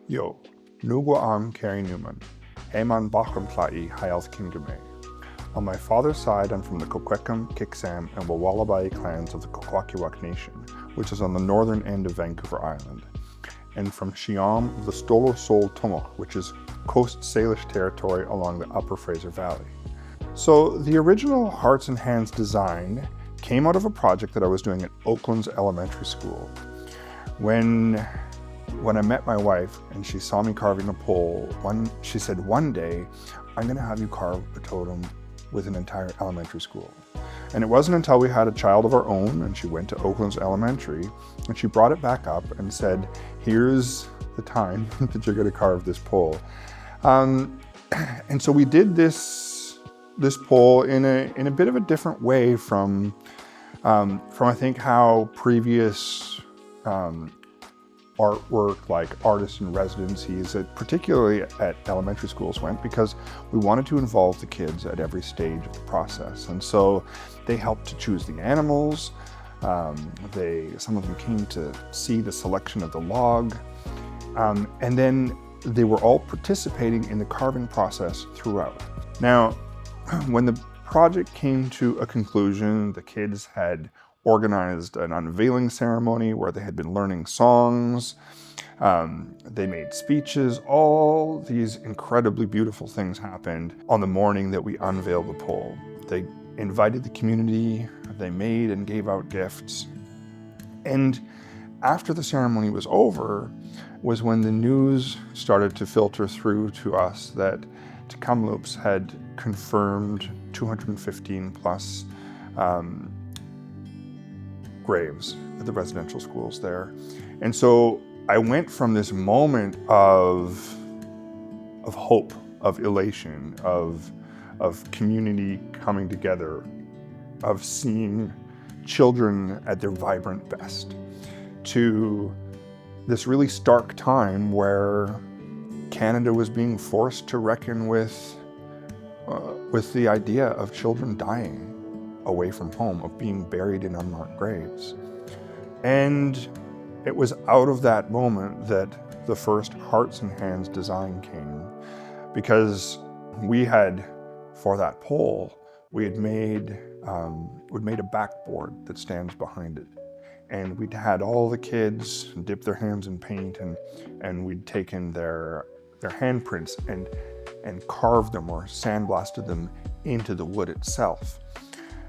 Yo, Nugwa am Carey Newman, Eman Bakram Pla'i Ha-yalth-kingeme. On my father's side, I'm from the Coquitlam, Kiksam, and Wallabai clans of the Kwagiulth Nation, which is on the northern end of Vancouver Island, and from Shiam of the Stolo Sol Tumuk, which is Coast Salish territory along the Upper Fraser Valley. So the original Hearts and Hands design came out of a project that I was doing at Oakland's elementary school. When I met my wife and she saw me carving a pole, she said, one day, I'm gonna have you carve a totem with an entire elementary school. And it wasn't until we had a child of our own and she went to Oakland's elementary and she brought it back up and said, here's the time that you're gonna carve this pole. And so we did this pole in a bit of a different way from I think how previous artwork like artist in residencies, particularly at elementary schools, went, because we wanted to involve the kids at every stage of the process. And so they helped to choose the animals. Some of them came to see the selection of the log. And then they were all participating in the carving process throughout. Now, when the project came to a conclusion, the kids had organized an unveiling ceremony where they had been learning songs. They made speeches. All these incredibly beautiful things happened on the morning that we unveiled the pole. They invited the community, they made and gave out gifts. And after the ceremony was over was when the news started to filter through to us that Kamloops had confirmed 215 plus graves at the residential schools there. And so I went from this moment of hope, of elation, of community coming together, of seeing children at their vibrant best, to this really stark time where Canada was being forced to reckon with the idea of children dying away from home, of being buried in unmarked graves. And it was out of that moment that the first Hearts and Hands design came, because we had, for that pole, we'd made a backboard that stands behind it. And we'd had all the kids dip their hands in paint, and we'd taken their handprints and carved them or sandblasted them into the wood itself.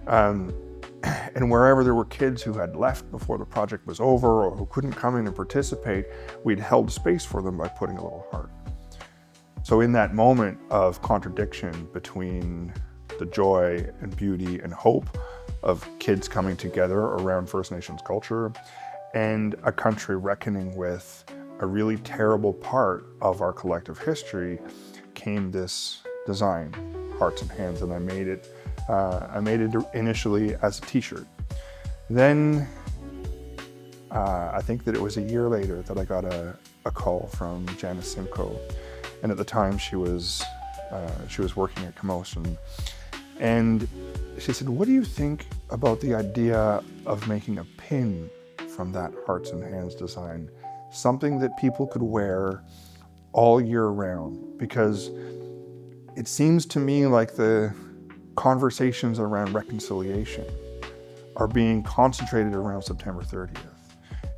And wherever there were kids who had left before the project was over or who couldn't come in and participate, we'd held space for them by putting a little heart. So in that moment of contradiction between the joy and beauty and hope of kids coming together around First Nations culture and a country reckoning with a really terrible part of our collective history, came this design, Hearts and Hands, and I made it initially as a t-shirt. Then I think that it was a year later that I got a call from Janice Simcoe, and at the time she was working at Camosun, and she said, what do you think about the idea of making a pin from that Hearts and Hands design, something that people could wear all year round? Because it seems to me like the conversations around reconciliation are being concentrated around September 30th.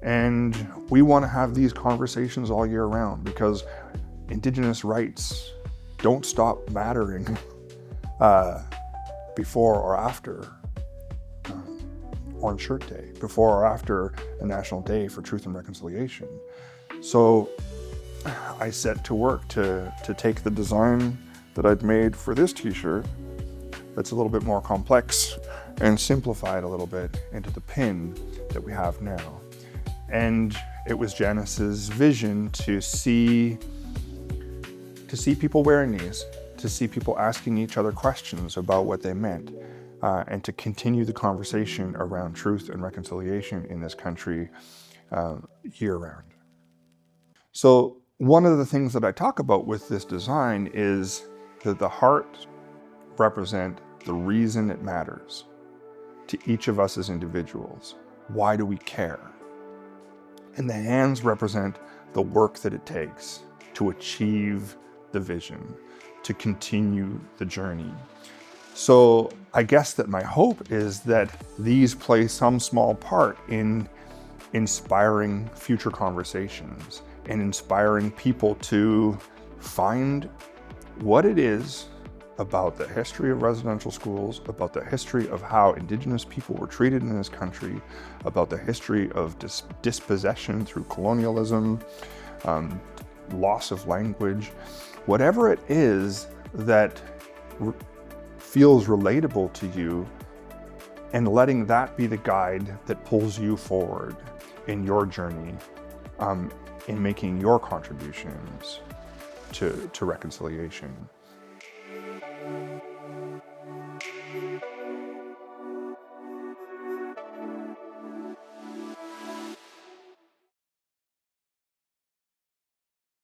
And we want to have these conversations all year round, because Indigenous rights don't stop mattering before or after Orange Shirt Day, before or after a National Day for Truth and Reconciliation. So I set to work to take the design that I'd made for this t-shirt, that's a little bit more complex, and simplify it a little bit into the pin that we have now. And it was Janice's vision to see people wearing these, to see people asking each other questions about what they meant, and to continue the conversation around truth and reconciliation in this country year-round. So one of the things that I talk about with this design is that the heart represent the reason it matters to each of us as individuals. Why do we care? And the hands represent the work that it takes to achieve the vision, to continue the journey. So I guess that my hope is that these play some small part in inspiring future conversations and inspiring people to find what it is about the history of residential schools, about the history of how Indigenous people were treated in this country, about the history of dispossession through colonialism, loss of language, whatever it is that feels relatable to you, and letting that be the guide that pulls you forward in your journey, in making your contributions to reconciliation.